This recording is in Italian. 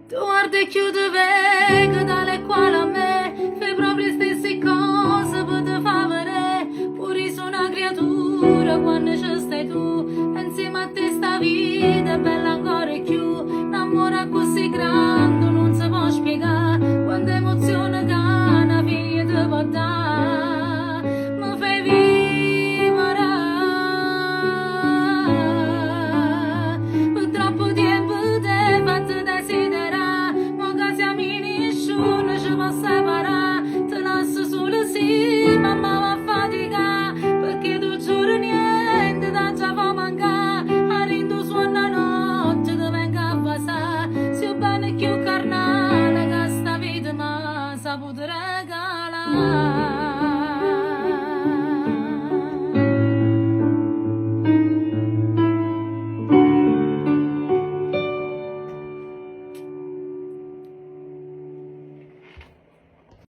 Tu guarda e chiude vega dalle quali a me fai proprio le stesse cose per te far vedere. Pure io sono una creatura quando ci stai tu. E insieme a te sta vita è bella ancora e più. Un amore così grande non si può spiegare. Quanta emozione che una figlia ti può dare. Mi fai vivere per troppo tempo ti hai fatto desiderare. Ma che siamo nessuno ci può separare. Ti lascio solo sì, mamma va a faticare. Perché tu giuro niente da già fa mancare. Arrindo suona notte ti vengo a passare. Se io bene più carnale che sta vita mi ha saputo regalare.